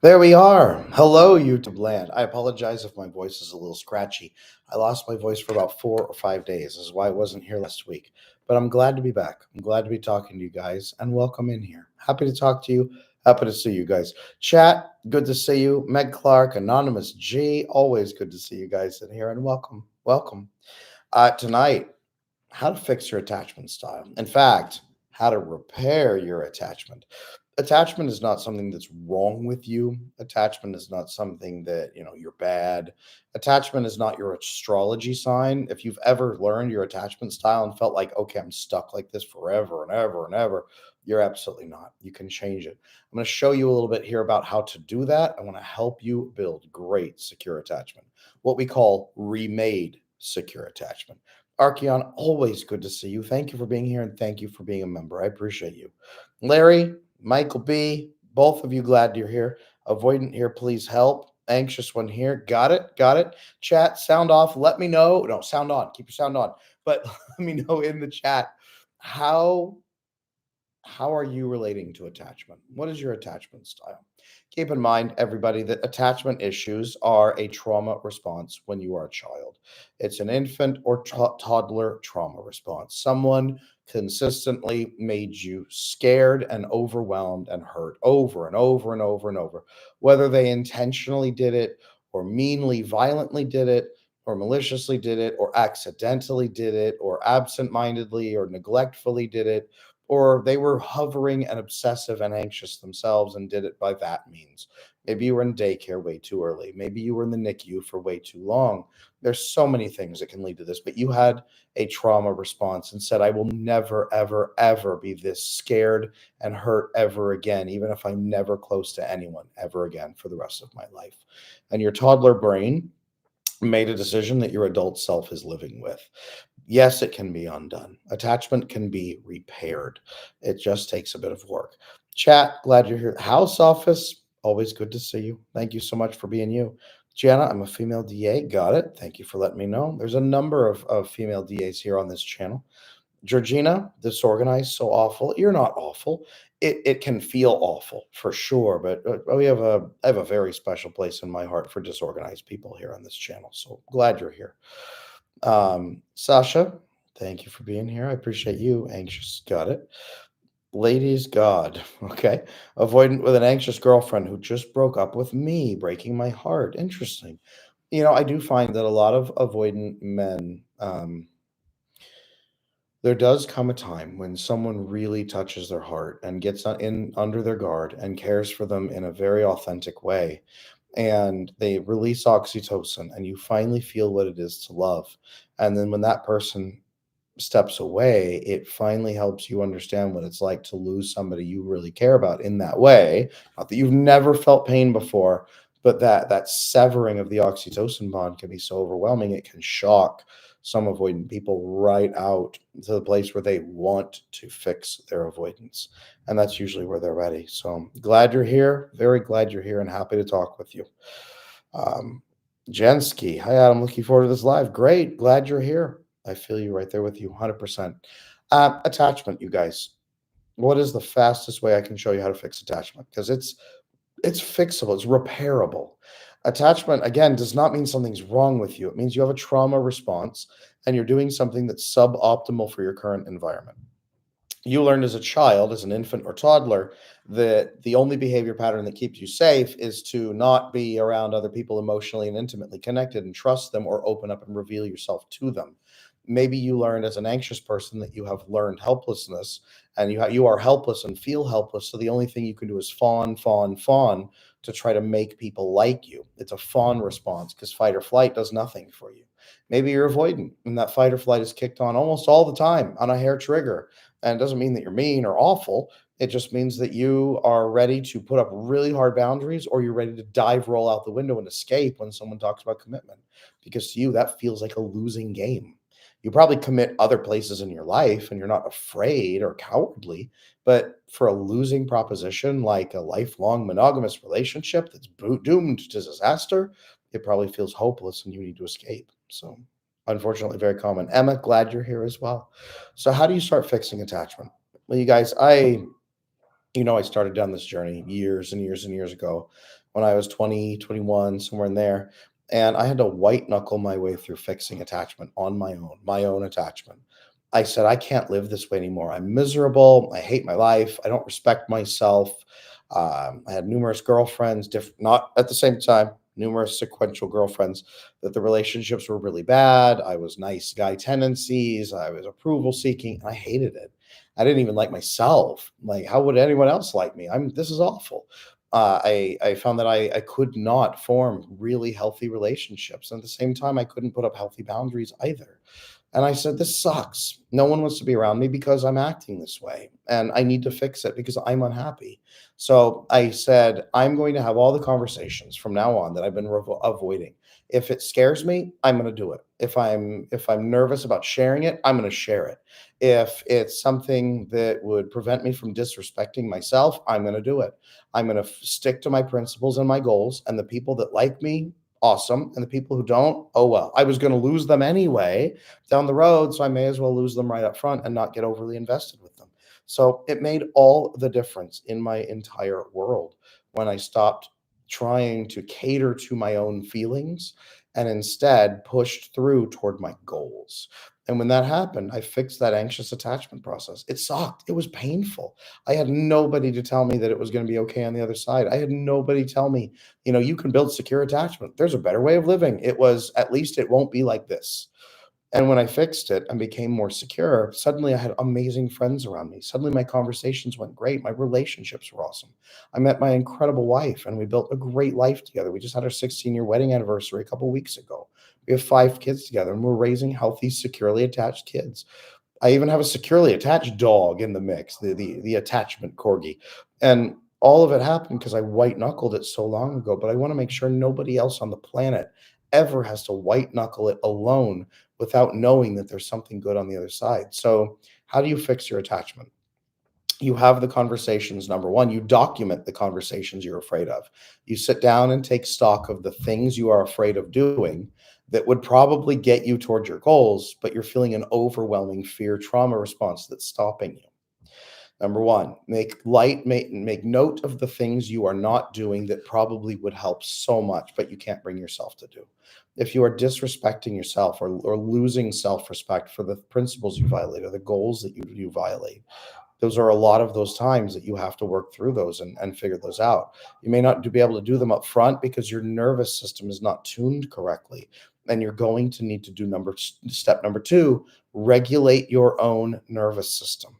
There we are. Hello, YouTube land. I apologize if my voice is a little scratchy. I lost my voice for about 4 or 5 days. This is why I wasn't here last week. But I'm glad to be back. I'm glad to be talking to you guys and welcome in here. Happy to talk to you. Happy to see you guys. Chat, good to see you. Meg Clark, Anonymous G, always good to see you guys in here and welcome. Welcome. Tonight, how to fix your attachment style. In fact, how to repair your attachment. Attachment is not something that's wrong with you. Attachment is not something that, you're bad. Attachment is not your astrology sign. If you've ever learned your attachment style and felt like, okay, I'm stuck like this forever and ever and ever, you're absolutely not. You can change it. I'm going to show you a little bit here about how to do that. I want to help you build great secure attachment, what we call remade secure attachment. Archeon, always good to see you. Thank you for being here and thank you for being a member. I appreciate you. Larry, Michael B, both of you, glad you're here. Avoidant here, please help. Anxious one here. Got it. Got it. Chat, sound off. Let me know. No, sound on. Keep your sound on. But let me know in the chat how are you relating to attachment? What is your attachment style? Keep in mind, everybody, that attachment issues are a trauma response when you are a child. It's an infant or toddler trauma response. Someone consistently made you scared and overwhelmed and hurt over and over and over and over, whether they intentionally did it or meanly, violently did it, or maliciously did it, or accidentally did it, or absent-mindedly or neglectfully did it, or they were hovering and obsessive and anxious themselves and did it by that means. Maybe you were in daycare way too early. Maybe you were in the NICU for way too long. There's so many things that can lead to this, but you had a trauma response and said, I will never, ever, ever be this scared and hurt ever again, even if I'm never close to anyone ever again for the rest of my life. And your toddler brain made a decision that your adult self is living with. Yes, it can be undone. Attachment can be repaired. It just takes a bit of work. Chat, glad you're here. House office, always good to see you. Thank you so much for being you. Jenna, I'm a female DA. Got it. Thank you for letting me know. There's a number of female DAs here on this channel. Georgina, disorganized, so awful. You're not awful. It can feel awful for sure, but I have a very special place in my heart for disorganized people here on this channel. So glad you're here. Sasha, thank you for being here. I appreciate you. Anxious, got it. Ladies, God, okay. Avoidant with an anxious girlfriend who just broke up with me, breaking my heart. Interesting. I do find that a lot of avoidant men, there does come a time when someone really touches their heart and gets in under their guard and cares for them in a very authentic way. And they release oxytocin, and you finally feel what it is to love. And then when that person steps away, it finally helps you understand what it's like to lose somebody you really care about in that way. Not that you've never felt pain before, but that severing of the oxytocin bond can be so overwhelming. It can shock some avoidant people right out to the place where they want to fix their avoidance. And that's usually where they're ready. So glad you're here. Very glad you're here and happy to talk with you. Jensky, hi Adam, looking forward to this live. Great, glad you're here. I feel you right there with you, 100%. Attachment, you guys. What is the fastest way I can show you how to fix attachment? Because it's fixable, it's repairable. Attachment, again, does not mean something's wrong with you. It means you have a trauma response and you're doing something that's suboptimal for your current environment. You learned as a child, as an infant or toddler, that the only behavior pattern that keeps you safe is to not be around other people emotionally and intimately connected and trust them or open up and reveal yourself to them. Maybe you learned as an anxious person that you have learned helplessness and you are helpless and feel helpless. So the only thing you can do is fawn, fawn, fawn to try to make people like you. It's a fawn response because fight or flight does nothing for you. Maybe you're avoidant and that fight or flight is kicked on almost all the time on a hair trigger. And it doesn't mean that you're mean or awful. It just means that you are ready to put up really hard boundaries or you're ready to dive, roll out the window and escape when someone talks about commitment. Because to you, that feels like a losing game. You probably commit other places in your life and you're not afraid or cowardly. But for a losing proposition like a lifelong monogamous relationship that's doomed to disaster, it probably feels hopeless and you need to escape. So, unfortunately, very common. Emma, glad you're here as well. So, how do you start fixing attachment? Well, you guys, I started down this journey years and years and years ago when I was 20, 21, somewhere in there. And I had to white knuckle my way through fixing attachment on my own attachment. I said, I can't live this way anymore. I'm miserable. I hate my life. I don't respect myself. I had numerous girlfriends, not at the same time, numerous sequential girlfriends, that the relationships were really bad. I was nice guy tendencies. I was approval seeking. And I hated it. I didn't even like myself. Like, how would anyone else like me? This is awful. I found that I could not form really healthy relationships. And at the same time, I couldn't put up healthy boundaries either. And I said, this sucks. No one wants to be around me because I'm acting this way. And I need to fix it because I'm unhappy. So I said, I'm going to have all the conversations from now on that I've been avoiding. If it scares me, I'm going to do it. If I'm nervous about sharing it, I'm going to share it. If it's something that would prevent me from disrespecting myself, I'm going to do it. I'm going to stick to my principles and my goals, and the people that like me, awesome, and the people who don't, oh well. I was going to lose them anyway down the road, so I may as well lose them right up front and not get overly invested with them. So it made all the difference in my entire world when I stopped trying to cater to my own feelings and instead pushed through toward my goals. And when that happened, I fixed that anxious attachment process. It sucked. It was painful. I had nobody to tell me that it was going to be okay on the other side. I had nobody tell me, you can build secure attachment. There's a better way of living. It was, at least it won't be like this. And when I fixed it and became more secure, suddenly I had amazing friends around me. Suddenly my conversations went great. My relationships were awesome. I met my incredible wife and we built a great life together. We just had our 16-year wedding anniversary a couple weeks ago. We have 5 kids together and we're raising healthy, securely attached kids. I even have a securely attached dog in the mix, the attachment corgi. And all of it happened because I white knuckled it so long ago. But I want to make sure nobody else on the planet ever has to white knuckle it alone without knowing that there's something good on the other side. So, how do you fix your attachment? You have the conversations. Number one, you document the conversations you're afraid of. You sit down and take stock of the things you are afraid of doing that would probably get you toward your goals, but you're feeling an overwhelming fear trauma response that's stopping you. Number one, make note of the things you are not doing that probably would help so much, but you can't bring yourself to do. If you are disrespecting yourself or losing self-respect for the principles you violate or the goals that you violate, those are a lot of those times that you have to work through those and figure those out. You may not be able to do them up front because your nervous system is not tuned correctly. And you're going to need to do step number two, regulate your own nervous system.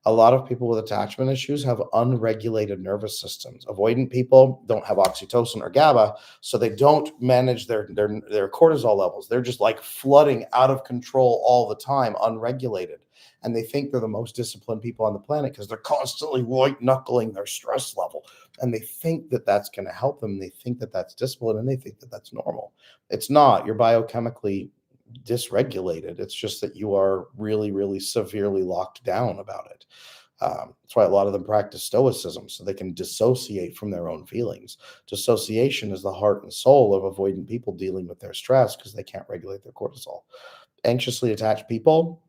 A lot of people with attachment issues have unregulated nervous systems. Avoidant people don't have oxytocin or GABA, so they don't manage their cortisol levels. They're just like flooding out of control all the time, unregulated. And they think they're the most disciplined people on the planet because they're constantly white knuckling their stress level. And they think that that's going to help them. They think that that's discipline and they think that that's normal. It's not. You're biochemically dysregulated. It's just that you are really, really severely locked down about it. That's why a lot of them practice stoicism so they can dissociate from their own feelings. Dissociation is the heart and soul of avoidant people dealing with their stress because they can't regulate their cortisol. Anxiously attached people,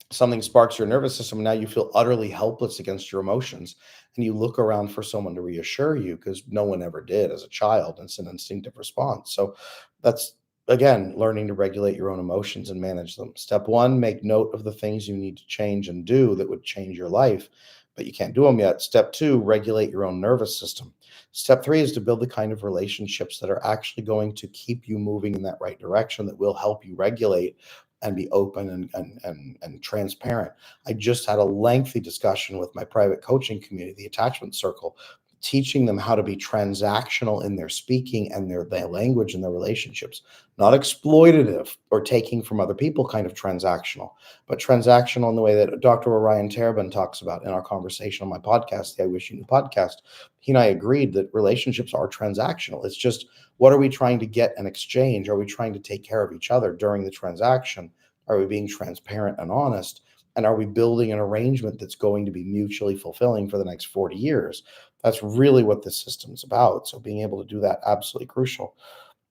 something sparks your nervous system. Now you feel utterly helpless against your emotions and you look around for someone to reassure you because no one ever did as a child. It's an instinctive response. So that's, again, learning to regulate your own emotions and manage them. Step one, make note of the things you need to change and do that would change your life, but you can't do them yet. Step two, regulate your own nervous system. Step three is to build the kind of relationships that are actually going to keep you moving in that right direction, that will help you regulate and be open and transparent. I just had a lengthy discussion with my private coaching community, the attachment circle, teaching them how to be transactional in their speaking and their language and their relationships, not exploitative or taking from other people kind of transactional, but transactional in the way that Dr. Orion Terabin talks about in our conversation on my podcast, the I Wish You Knew podcast. He and I agreed that relationships are transactional. It's just, what are we trying to get and exchange? Are we trying to take care of each other during the transaction? Are we being transparent and honest? And are we building an arrangement that's going to be mutually fulfilling for the next 40 years? That's really what this system is about. So being able to do that, absolutely crucial.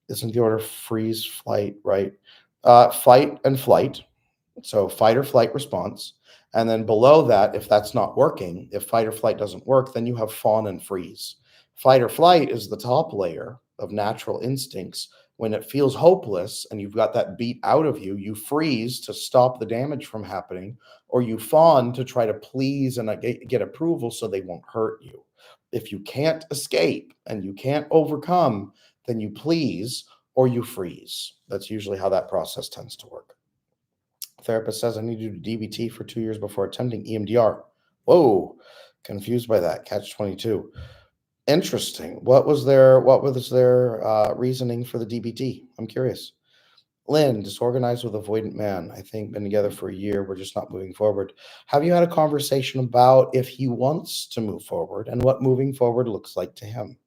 Isn't the order freeze, flight, right? Fight and flight. So fight or flight response. And then below that, if that's not working, if fight or flight doesn't work, then you have fawn and freeze. Fight or flight is the top layer of natural instincts. When it feels hopeless and you've got that beat out of you, you freeze to stop the damage from happening, or you fawn to try to please and get approval so they won't hurt you. If you can't escape and you can't overcome, then you please or you freeze. That's usually how that process tends to work. Therapist says I need to do DBT for 2 years before attempting EMDR. Whoa, confused by that. Catch 22. Interesting. What was their reasoning for the DBT? I'm curious. Lynn, disorganized with avoidant man. I think been together for a year. We're just not moving forward. Have you had a conversation about if he wants to move forward and what moving forward looks like to him?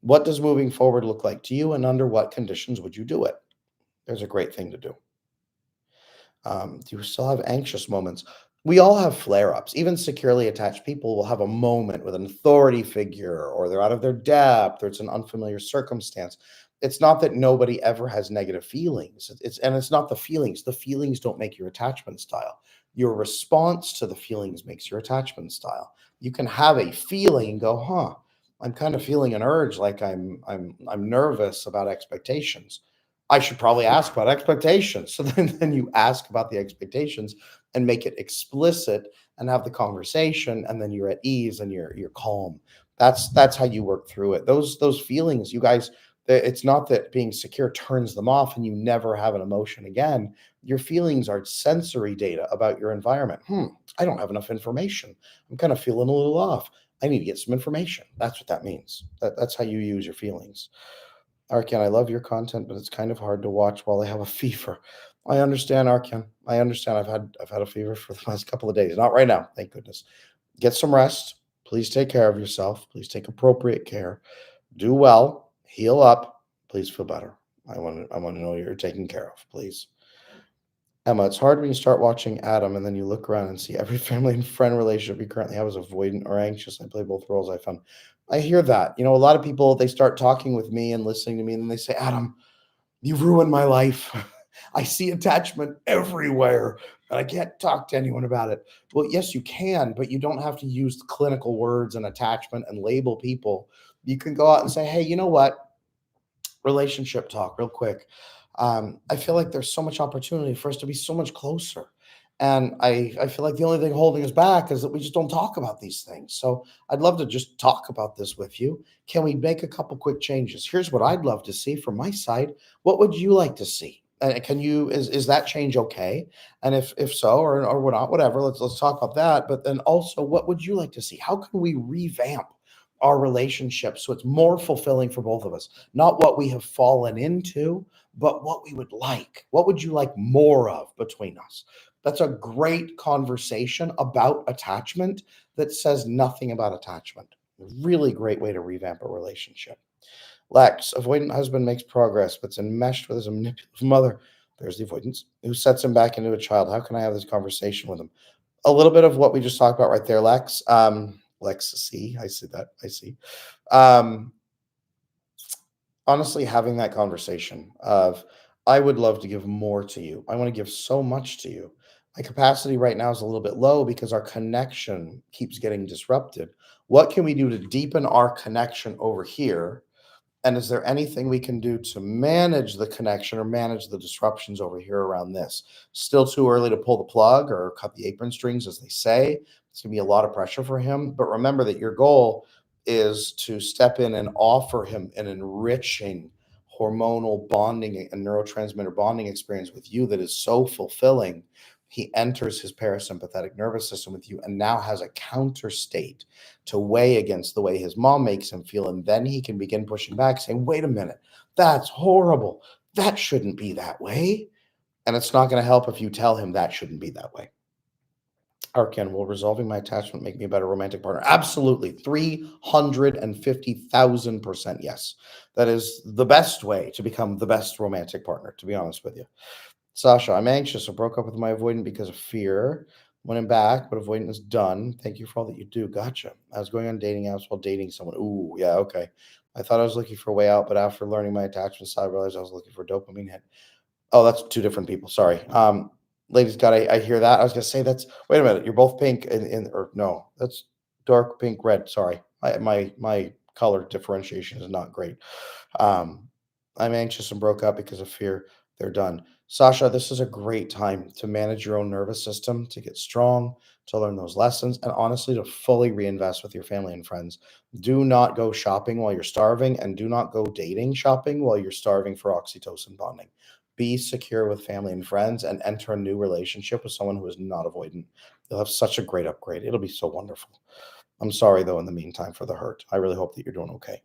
What does moving forward look like to you, and under what conditions would you do it? There's a great thing to do. Do you still have anxious moments? We all have flare ups. Even securely attached people will have a moment with an authority figure, or they're out of their depth, or it's an unfamiliar circumstance. It's not that nobody ever has negative feelings. It's not the feelings. The feelings don't make your attachment style. Your response to the feelings makes your attachment style. You can have a feeling and go, huh, I'm kind of feeling an urge, like I'm nervous about expectations. I should probably ask about expectations. So then you ask about the expectations and make it explicit and have the conversation, and then you're at ease and you're calm. That's how you work through it. Those feelings, you guys, it's not that being secure turns them off and you never have an emotion again. Your feelings are sensory data about your environment. I don't have enough information. I'm kind of feeling a little off. I need to get some information. That's what that means. That's how you use your feelings. Arkan, I love your content, but it's kind of hard to watch while I have a fever. I understand, Arkan. I understand. I've had a fever for the last couple of days. Not right now, thank goodness. Get some rest. Please take care of yourself. Please take appropriate care. Do well. Heal up. Please feel better. I want to know you're taken care of, please. Emma, it's hard when you start watching Adam and then you look around and see every family and friend relationship you currently have is avoidant or anxious. I play both roles. I found. I hear that. A lot of people, they start talking with me and listening to me, and then they say, Adam, you've ruined my life. I see attachment everywhere, and I can't talk to anyone about it. Well, yes, you can, but you don't have to use clinical words and attachment and label people. You can go out and say, hey, you know what? Relationship talk real quick. I feel like there's so much opportunity for us to be so much closer. And I feel like the only thing holding us back is that we just don't talk about these things. So I'd love to just talk about this with you. Can we make a couple quick changes? Here's what I'd love to see from my side. What would you like to see? And can you is that change okay? And if so, or we're not, whatever, let's talk about that. But then also, what would you like to see? How can we revamp our relationship so it's more fulfilling for both of us? Not what we have fallen into, but what we would like. What would you like more of between us? That's a great conversation about attachment that says nothing about attachment. Really great way to revamp a relationship. Lex, avoidant husband makes progress, but's enmeshed with his manipulative mother. There's the avoidance, who sets him back into a child. How can I have this conversation with him? A little bit of what we just talked about right there, Lex. Lex, see, I see that. I see. Um, Honestly, having that conversation of, I would love to give more to you. I want to give so much to you. My capacity right now is a little bit low because our connection keeps getting disrupted. What can we do to deepen our connection over here? And is there anything we can do to manage the connection or manage the disruptions over here around this? Still too early to pull the plug or cut the apron strings, as they say. It's going to be a lot of pressure for him. But remember that your goal is to step in and offer him an enriching hormonal bonding and neurotransmitter bonding experience with you that is so fulfilling. He enters his parasympathetic nervous system with you and now has a counter state to weigh against the way his mom makes him feel. And then he can begin pushing back, saying, wait a minute, that's horrible. That shouldn't be that way. And it's not going to help if you tell him that shouldn't be that way. Arkan, will resolving my attachment make me a better romantic partner? Absolutely. 350,000% yes. That is the best way to become the best romantic partner, to be honest with you. Sasha, I'm anxious. I broke up with my avoidant because of fear. When I'm back, but avoidant is done. Thank you for all that you do. Gotcha. I was going on dating apps while dating someone. Ooh, yeah, okay. I thought I was looking for a way out, but after learning my attachment style, I realized I was looking for a dopamine hit. Oh, that's two different people. Sorry. Ladies, God, I hear that. I was gonna say that's. Wait a minute. You're both pink or no? That's dark pink red. Sorry, my color differentiation is not great. Um, I'm anxious and broke up because of fear. They're done. Sasha, this is a great time to manage your own nervous system, to get strong, to learn those lessons, and honestly, to fully reinvest with your family and friends. Do not go shopping while you're starving, and do not go dating shopping while you're starving for oxytocin bonding. Be secure with family and friends and enter a new relationship with someone who is not avoidant. You'll have such a great upgrade. It'll be so wonderful. I'm sorry, though, in the meantime, for the hurt. I really hope that you're doing okay.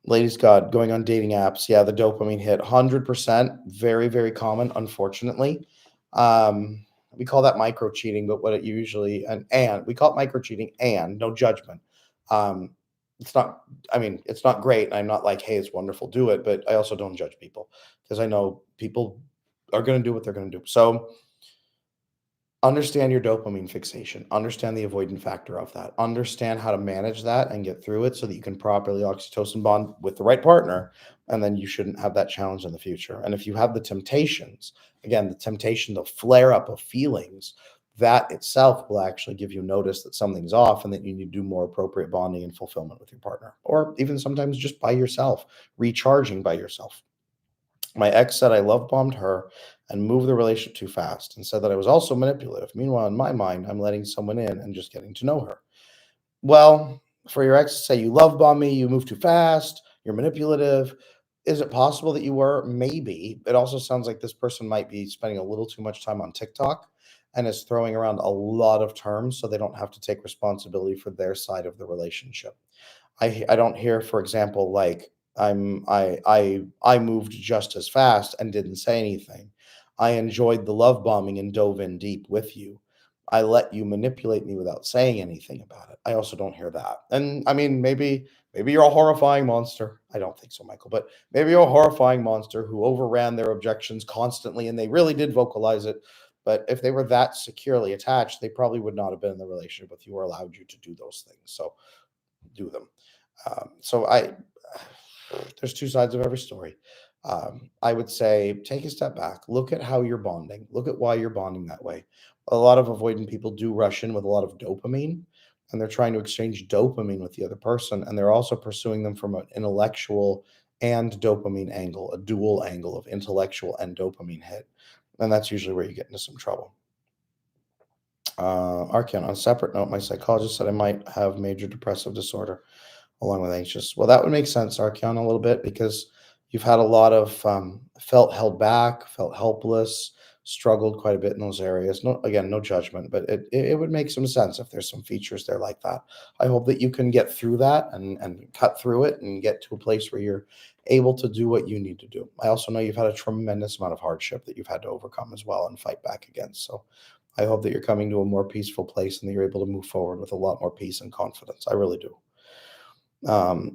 Ladies God, going on dating apps, yeah, the dopamine hit, 100%, very, very common, unfortunately. We call that micro cheating, but what it usually and we call it micro cheating and no judgment. Um, it's not, I mean, it's not great. I'm not like, hey, it's wonderful, do it, but I also don't judge people because I know people are going to do what they're going to do. So understand your dopamine fixation, understand the avoidant factor of that, understand how to manage that and get through it so that you can properly oxytocin bond with the right partner. And then you shouldn't have that challenge in the future. And if you have the temptations, again, the temptation, the flare up of feelings, that itself will actually give you notice that something's off and that you need to do more appropriate bonding and fulfillment with your partner, or even sometimes just by yourself, recharging by yourself. My ex said I love bombed her and moved the relationship too fast and said that I was also manipulative. Meanwhile, in my mind, I'm letting someone in and just getting to know her. Well, for your ex to say you love bomb me, you move too fast, you're manipulative. Is it possible that you were? Maybe. It also sounds like this person might be spending a little too much time on TikTok and is throwing around a lot of terms so they don't have to take responsibility for their side of the relationship. I don't hear, for example, like I moved just as fast and didn't say anything. I enjoyed the love bombing and dove in deep with you. I let you manipulate me without saying anything about it. I also don't hear that. And I mean, maybe you're a horrifying monster. I don't think so, Michael, but maybe you're a horrifying monster who overran their objections constantly and they really did vocalize it. But if they were that securely attached, they probably would not have been in the relationship with you or allowed you to do those things. So do them. So there's two sides of every story. I would say take a step back, look at how you're bonding, look at why you're bonding that way. A lot of avoidant people do rush in with a lot of dopamine, and they're trying to exchange dopamine with the other person, and they're also pursuing them from an intellectual and dopamine angle, a dual angle of intellectual and dopamine hit. And that's usually where you get into some trouble. Archeon, on a separate note, my psychologist said I might have major depressive disorder along with anxious. Well, that would make sense, Archeon, a little bit because you've had a lot of felt held back, felt helpless, struggled quite a bit in those areas. No, again, no judgment, but it would make some sense if there's some features there like that. I hope that you can get through that and cut through it and get to a place where you're able to do what you need to do. I also know you've had a tremendous amount of hardship that you've had to overcome as well and fight back against. So I hope that you're coming to a more peaceful place and that you're able to move forward with a lot more peace and confidence. I really do.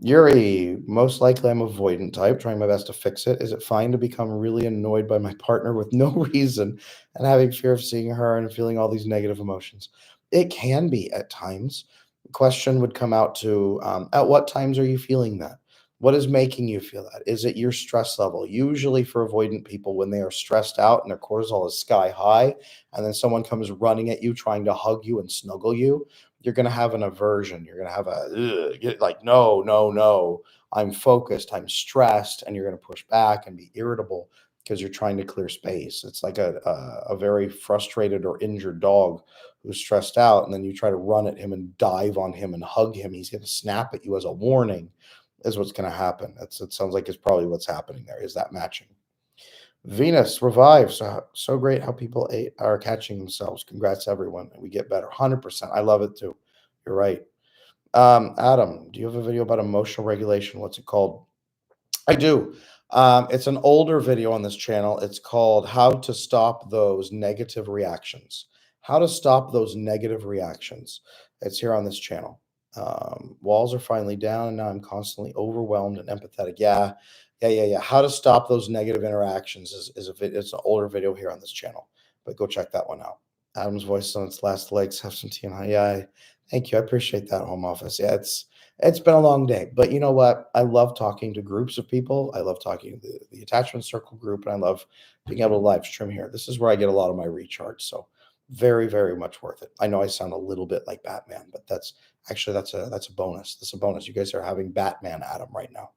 Yuri, most likely I'm avoidant type, trying my best to fix it. Is it fine to become really annoyed by my partner with no reason and having fear of seeing her and feeling all these negative emotions? It can be at times. The question would come out to at what times are you feeling that? What is making you feel that? Is it your stress level? Usually, for avoidant people, when they are stressed out and their cortisol is sky high, and then someone comes running at you trying to hug you and snuggle you, you're going to have an aversion. You're going to have like, no, no, no. I'm focused. I'm stressed. And you're going to push back and be irritable because you're trying to clear space. It's like a very frustrated or injured dog who's stressed out. And then you try to run at him and dive on him and hug him. He's going to snap at you as a warning, is what's going to happen. It sounds like it's probably what's happening there. Is that matching? Venus revives. So great how people are catching themselves. Congrats, everyone. We get better. 100%. I love it too. You're right. Adam, do you have a video about emotional regulation? What's it called? I do. It's an older video on this channel. It's called How to Stop Those Negative Reactions. How to Stop Those Negative Reactions. It's here on this channel. Walls are finally down, and now I'm constantly overwhelmed and empathetic. Yeah. How to stop those negative interactions it's an older video here on this channel, but go check that one out. Adam's voice is on its last legs. Have some tea and honey. Yeah, thank you. I appreciate that, home office. Yeah, it's been a long day, but you know what? I love talking to groups of people. I love talking to the attachment circle group, and I love being able to live stream here. This is where I get a lot of my recharge. So very, very much worth it. I know I sound a little bit like Batman, but that's Actually, that's a bonus. That's a bonus. You guys are having Batman Adam right now.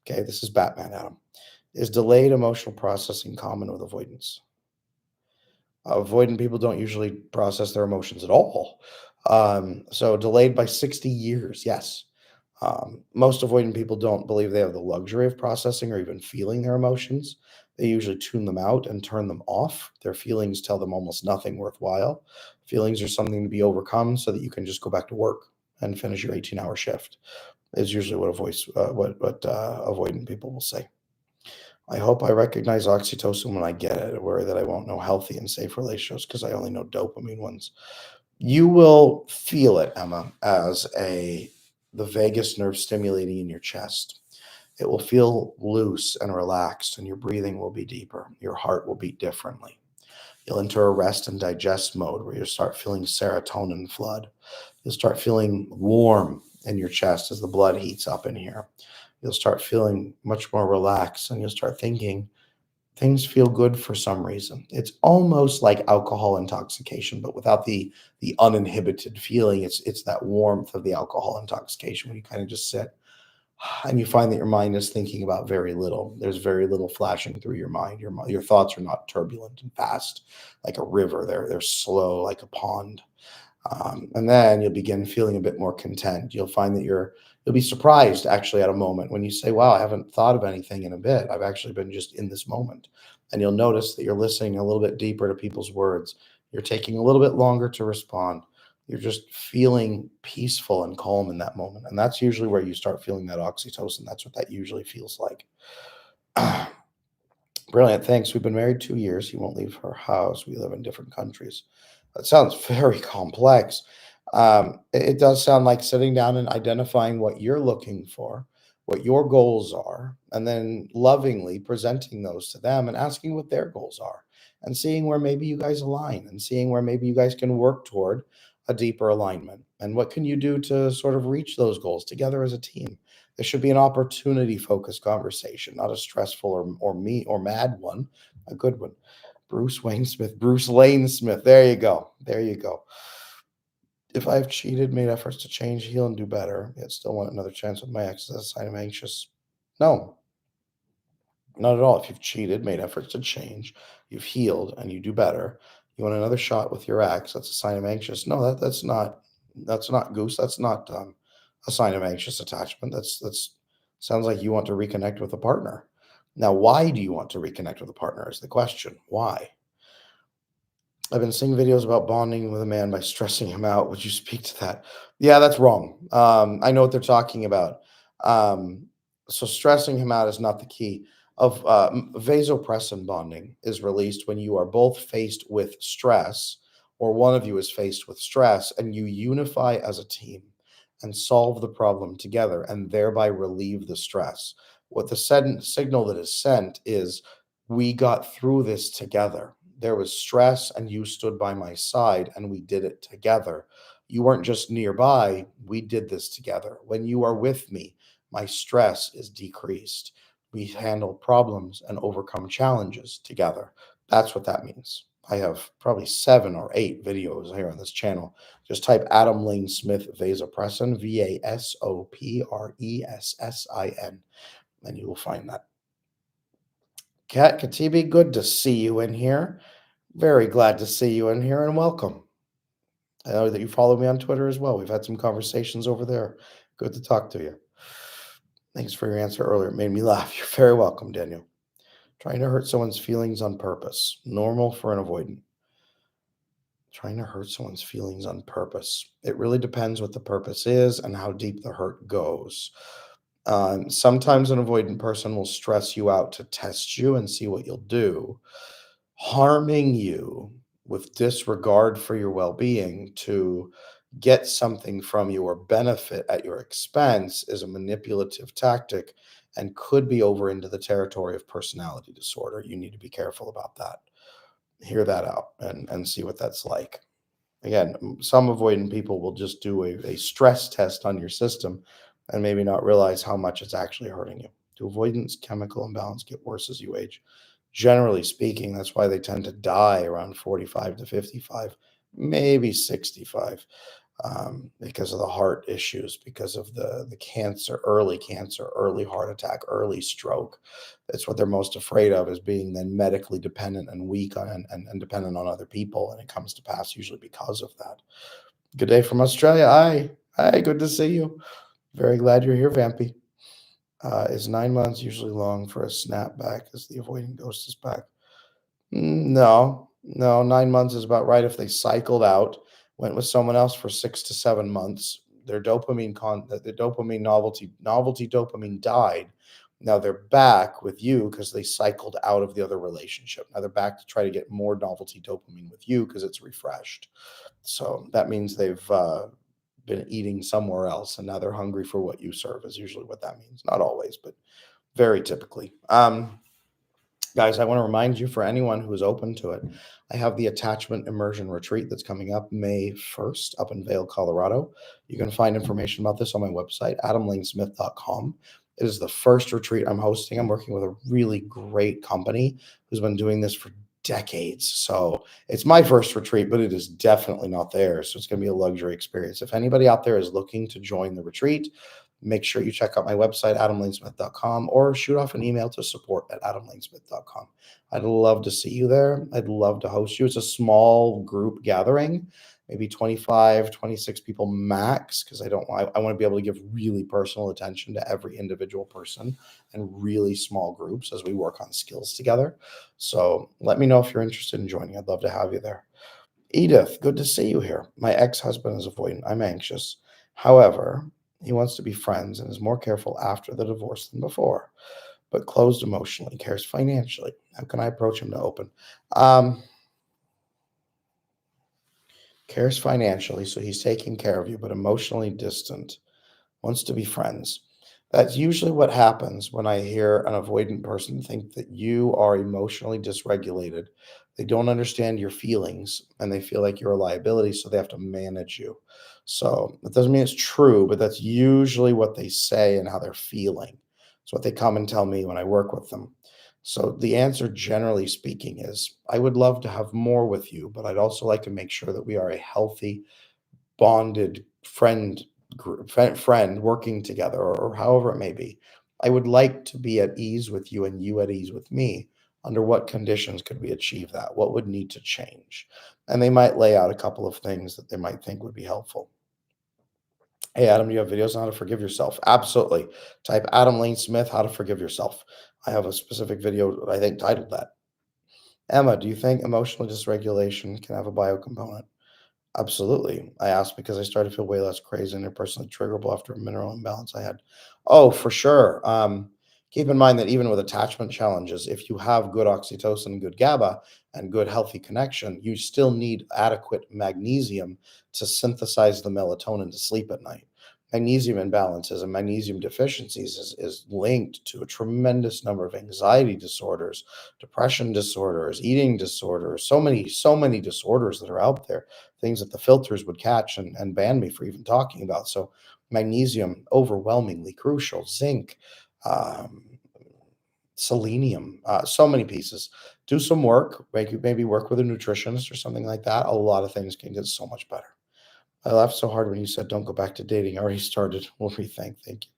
Okay, this is Batman Adam. Is delayed emotional processing common with avoidance? Avoidant people don't usually process their emotions at all. So delayed by 60 years, yes. Most avoidant people don't believe they have the luxury of processing or even feeling their emotions. They usually tune them out and turn them off. Their feelings tell them almost nothing worthwhile. Feelings are something to be overcome so that you can just go back to work and finish your 18-hour shift. Is usually what avoidant people will say. I hope I recognize oxytocin when I get it. I worry that I won't know healthy and safe relationships because I only know dopamine ones. You will feel it, Emma, as a the vagus nerve stimulating in your chest. It will feel loose and relaxed, and your breathing will be deeper. Your heart will beat differently. You'll enter a rest and digest mode where you'll start feeling serotonin flood. You'll start feeling warm in your chest as the blood heats up in here. You'll start feeling much more relaxed, and you'll start thinking things feel good for some reason. It's almost like alcohol intoxication, but without the uninhibited feeling. It's that warmth of the alcohol intoxication when you kind of just sit and you find that your mind is thinking about very little. There's very little flashing through your mind. Your thoughts are not turbulent and fast like a river. They're slow like a pond. And then you'll begin feeling a bit more content. You'll find that you'll be surprised actually at a moment when you say, wow, I haven't thought of anything in a bit. I've actually been just in this moment. And you'll notice that you're listening a little bit deeper to people's words. You're taking a little bit longer to respond. You're just feeling peaceful and calm in that moment. And that's usually where you start feeling that oxytocin. That's what that usually feels like. Brilliant. Thanks. We've been married 2 years. He won't leave her house. We live in different countries. That sounds very complex. It does sound like sitting down and identifying what you're looking for, what your goals are, and then lovingly presenting those to them and asking what their goals are and seeing where maybe you guys align and seeing where maybe you guys can work toward a deeper alignment. And what can you do to sort of reach those goals together as a team? There should be an opportunity focused conversation, not a stressful or mad one, a good one. Bruce Lane Smith. There you go. There you go. If I've cheated, made efforts to change, heal, and do better, yet still want another chance with my ex, is that a sign I'm anxious? No, not at all. If you've cheated, made efforts to change, you've healed, and you do better, you want another shot with your ex, that's a sign of anxious. No, that's not goose. That's not a sign of anxious attachment. That's sounds like you want to reconnect with a partner. Now, why do you want to reconnect with a partner is the question. Why? I've been seeing videos about bonding with a man by stressing him out. Would you speak to that? Yeah, that's wrong. I know what they're talking about. Um, so stressing him out is not the key. Of Vasopressin bonding is released when you are both faced with stress, or one of you is faced with stress, and you unify as a team and solve the problem together, and thereby relieve the stress. What the signal that is sent is, we got through this together. There was stress, and you stood by my side, and we did it together. You weren't just nearby, we did this together. When you are with me, my stress is decreased. We handle problems and overcome challenges together. That's what that means. I have probably 7 or 8 videos here on this channel. Just type Adam Lane Smith vasopressin, Vasopressin, and you will find that. Kat Katibi, good to see you in here. Very glad to see you in here and welcome. I know that you follow me on Twitter as well. We've had some conversations over there. Good to talk to you. Thanks for your answer earlier. It made me laugh. You're very welcome, Daniel. Trying to hurt someone's feelings on purpose. Normal for an avoidant. Trying to hurt someone's feelings on purpose. It really depends what the purpose is and how deep the hurt goes. Sometimes an avoidant person will stress you out to test you and see what you'll do. Harming you with disregard for your well-being to get something from you or benefit at your expense is a manipulative tactic and could be over into the territory of personality disorder. You need to be careful about that. Hear that out and see what that's like. Again, some avoidant people will just do a stress test on your system and maybe not realize how much it's actually hurting you. Do avoidance chemical imbalance get worse as you age? Generally speaking, that's why they tend to die around 45 to 55, maybe 65. because of the heart issues, because of the cancer, early heart attack, early stroke. That's what they're most afraid of, is being then medically dependent and weak on and dependent on other people. And it comes to pass usually because of that. Good day from Australia. Hi. Hi, good to see you. Very glad you're here, Vampy. Is 9 months usually long for a snapback as the avoiding ghost is back? No, no, 9 months is about right if they cycled out, went with someone else for 6 to 7 months. Their the dopamine novelty dopamine died. Now they're back with you because they cycled out of the other relationship. Now they're back to try to get more novelty dopamine with you because it's refreshed. So that means they've been eating somewhere else, and now they're hungry for what you serve. Is usually what that means. Not always, but very typically. Guys, I want to remind you, for anyone who is open to it, I have the attachment immersion retreat that's coming up May 1st up in Vail, Colorado. You can find information about this on my website, adamlanesmith.com. It is the first retreat I'm hosting. I'm working with a really great company who's been doing this for decades. So it's my first retreat, but it is definitely not theirs. So it's going to be a luxury experience. If anybody out there is looking to join the retreat, make sure you check out my website, adamlanesmith.com, or shoot off an email to support@adamlanesmith.com. I'd love to see you there. I'd love to host you. It's a small group gathering, maybe 25, 26 people max, because I want to be able to give really personal attention to every individual person and really small groups as we work on skills together. So let me know if you're interested in joining. I'd love to have you there. Edith, good to see you here. My ex-husband is avoidant. I'm anxious. However, he wants to be friends and is more careful after the divorce than before, but closed emotionally, cares financially. How can I approach him to open? Cares financially, so he's taking care of you, but emotionally distant, wants to be friends. That's usually what happens when I hear an avoidant person think that you are emotionally dysregulated. They don't understand your feelings and they feel like you're a liability, so they have to manage you. So that doesn't mean it's true, but that's usually what they say and how they're feeling. It's what they come and tell me when I work with them. So the answer, generally speaking, is I would love to have more with you, but I'd also like to make sure that we are a healthy, bonded friend working together, or however it may be. I would like to be at ease with you and you at ease with me. Under what conditions could we achieve that? What would need to change? And they might lay out a couple of things that they might think would be helpful. Hey, Adam, do you have videos on how to forgive yourself? Absolutely. Type Adam Lane Smith, how to forgive yourself. I have a specific video, I think, titled that. Emma, do you think emotional dysregulation can have a bio component? Absolutely. I asked because I started to feel way less crazy and interpersonally triggerable after a mineral imbalance I had. Oh, for sure. Keep in mind that even with attachment challenges, if you have good oxytocin, good GABA, and good healthy connection, you still need adequate magnesium to synthesize the melatonin to sleep at night. Magnesium imbalances and magnesium deficiencies is linked to a tremendous number of anxiety disorders, depression disorders, eating disorders, so many disorders that are out there, things that the filters would catch and ban me for even talking about. So magnesium, overwhelmingly crucial. Zinc, um, selenium, so many pieces. Do some work, maybe work with a nutritionist or something like that. A lot of things can get so much better. I laughed so hard when you said don't go back to dating. I already started. We'll rethink. Thank you.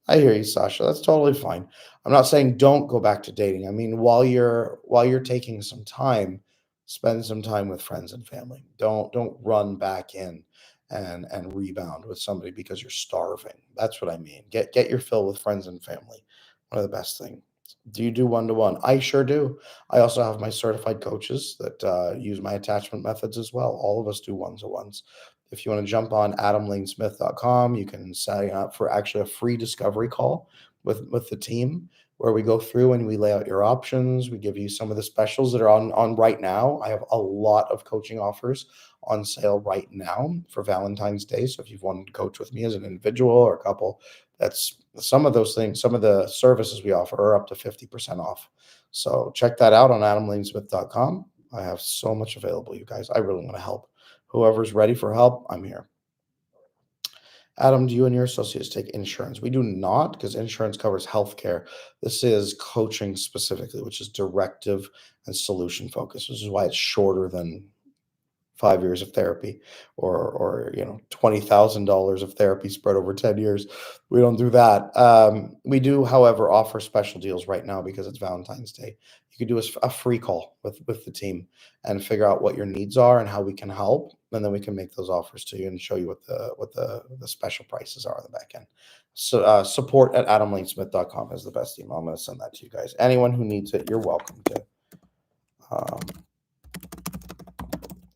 I hear you, Sasha. That's totally fine. I'm not saying don't go back to dating. I mean, while you're taking some time, spend some time with friends and family. Don't run back in and rebound with somebody because you're starving. That's what I mean. Get your fill with friends and family. One of the best things. Do you do one-to-one? I sure do. I also have my certified coaches that use my attachment methods as well. All of us do one-to-ones. If you want to jump on adamlanesmith.com, you can sign up for actually a free discovery call with the team where we go through and we lay out your options. We give you some of the specials that are on right now. I have a lot of coaching offers on sale right now for Valentine's Day. So if you've wanted to coach with me as an individual or a couple, that's some of those things. Some of the services we offer are up to 50% off. So check that out on adamlanesmith.com. I have so much available, you guys. I really want to help. Whoever's ready for help, I'm here. Adam, do you and your associates take insurance? We do not, because insurance covers healthcare. This is coaching specifically, which is directive and solution focused, which is why it's shorter than 5 years of therapy or $20,000 of therapy spread over 10 years. We don't do that. We do, however, offer special deals right now because it's Valentine's Day. You could do a free call with the team and figure out what your needs are and how we can help, and then we can make those offers to you and show you what the special prices are on the back end. So support at adamlanesmith.com is the best email. I'm going to send that to you guys. Anyone who needs it, you're welcome to. Um,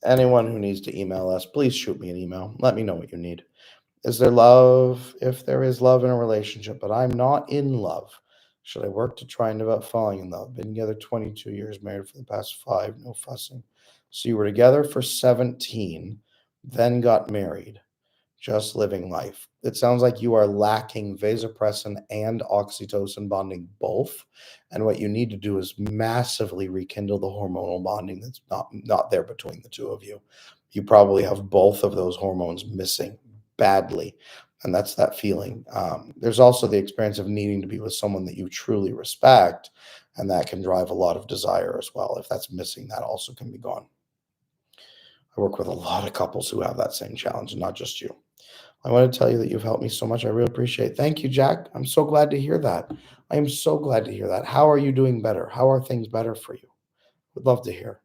Anyone who needs to email us, please shoot me an email. Let me know what you need. Is there love? If there is love in a relationship, but I'm not in love, should I work to try and develop falling in love? Been together 22 years, married for the past 5, no fussing. So you were together for 17, then got married, just living life. It sounds like you are lacking vasopressin and oxytocin bonding both. And what you need to do is massively rekindle the hormonal bonding that's not there between the two of you. You probably have both of those hormones missing badly. And that's that feeling. There's also the experience of needing to be with someone that you truly respect. And that can drive a lot of desire as well. If that's missing, that also can be gone. I work with a lot of couples who have that same challenge, not just you. I want to tell you that you've helped me so much. I really appreciate it. Thank you, Jack. I'm so glad to hear that. I am so glad to hear that. How are you doing better? How are things better for you? Would love to hear.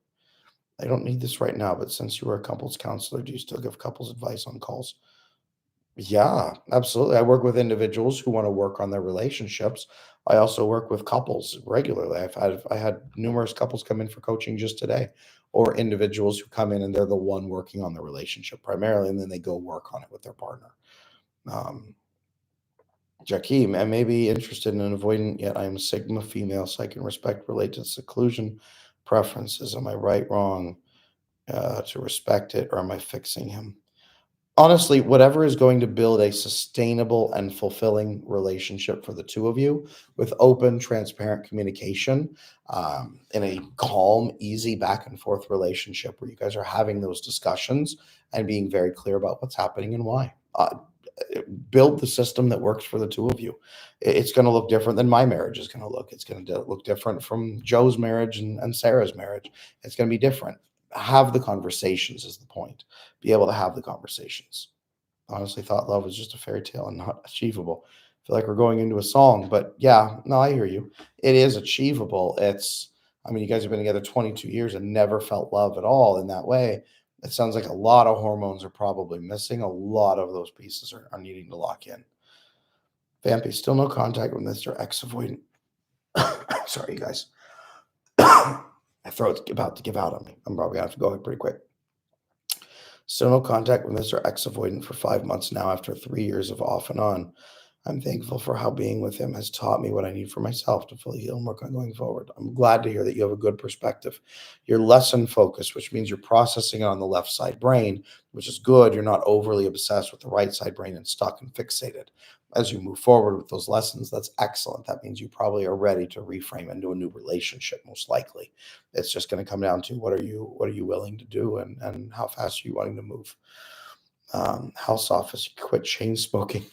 I don't need this right now, but since you were a couples counselor, do you still give couples advice on calls? Yeah, absolutely. I work with individuals who want to work on their relationships. I also work with couples regularly. I had numerous couples come in for coaching just today, or individuals who come in and they're the one working on the relationship primarily, and then they go work on it with their partner. Um, Jakeem, I may be interested in an avoidant, yet I am a Sigma female, so I can respect related seclusion preferences. Am I right, wrong to respect it, or am I fixing him? Honestly, whatever is going to build a sustainable and fulfilling relationship for the two of you with open, transparent communication, in a calm, easy back and forth relationship where you guys are having those discussions and being very clear about what's happening and why. Build the system that works for the two of you. It's going to look different than my marriage is going to look. It's going to look different from Joe's marriage and Sarah's marriage. It's going to be different. Have the conversations is the point. Be able to have the conversations. Honestly, thought love was just a fairy tale and not achievable. I feel like we're going into a song, but yeah, no, I hear you. It is achievable. I mean, you guys have been together 22 years and never felt love at all in that way. It sounds like a lot of hormones are probably missing. A lot of those pieces are needing to lock in. Vampy, still no contact with Mr. X avoidant. Sorry, you guys. My throat's about to give out on me. I'm probably gonna have to go pretty quick. Still no contact with Mr. X avoidant for 5 months now after 3 years of off and on. I'm thankful for how being with him has taught me what I need for myself to fully heal and work on going forward. I'm glad to hear that you have a good perspective. You're lesson focused, which means you're processing it on the left side brain, which is good. You're not overly obsessed with the right side brain and stuck and fixated. As you move forward with those lessons, that's excellent. That means you probably are ready to reframe into a new relationship, most likely. It's just going to come down to what are you willing to do and how fast are you wanting to move. House office, quit chain smoking.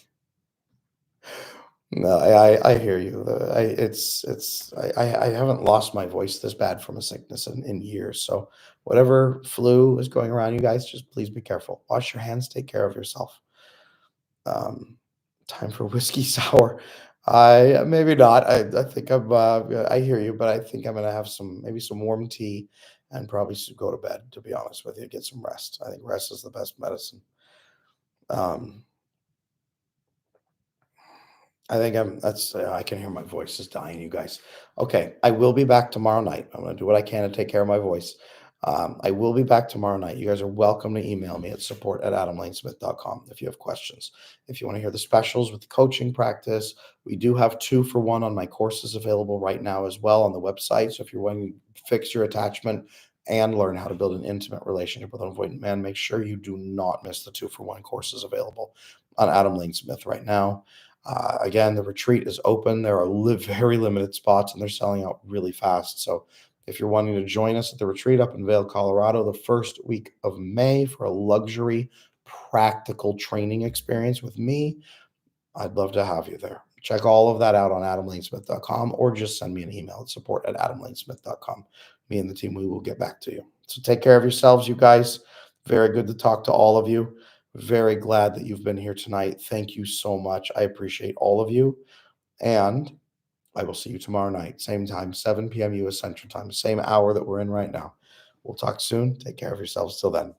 No, I hear you. I haven't lost my voice this bad from a sickness in years. So whatever flu is going around, you guys, just please be careful. Wash your hands. Take care of yourself. Um, Time for whiskey sour. I maybe not. I think I'm. I hear you, but I think I'm gonna have maybe some warm tea, and probably go to bed. To be honest with you, get some rest. I think rest is the best medicine. Um, I think I can hear my voice is dying, you guys. Okay, I will be back tomorrow night. I'm going to do what I can to take care of my voice. I will be back tomorrow night. You guys are welcome to email me at support@adamlanesmith.com if you have questions. If you want to hear the specials with the coaching practice, we do have 2-for-1 on my courses available right now as well on the website. So if you're wanting to fix your attachment and learn how to build an intimate relationship with an avoidant man, make sure you do not miss the 2-for-1 courses available on Adam Lane Smith right now. Again, the retreat is open. There are very limited spots and they're selling out really fast. So if you're wanting to join us at the retreat up in Vail, Colorado, the first week of May for a luxury practical training experience with me, I'd love to have you there. Check all of that out on adamlanesmith.com or just send me an email at support@adamlanesmith.com. Me and the team, we will get back to you. So take care of yourselves, you guys. Very good to talk to all of you. Very glad that you've been here tonight. Thank you so much. I appreciate all of you. And I will see you tomorrow night, same time, 7 p.m. US Central Time, same hour that we're in right now. We'll talk soon. Take care of yourselves till then.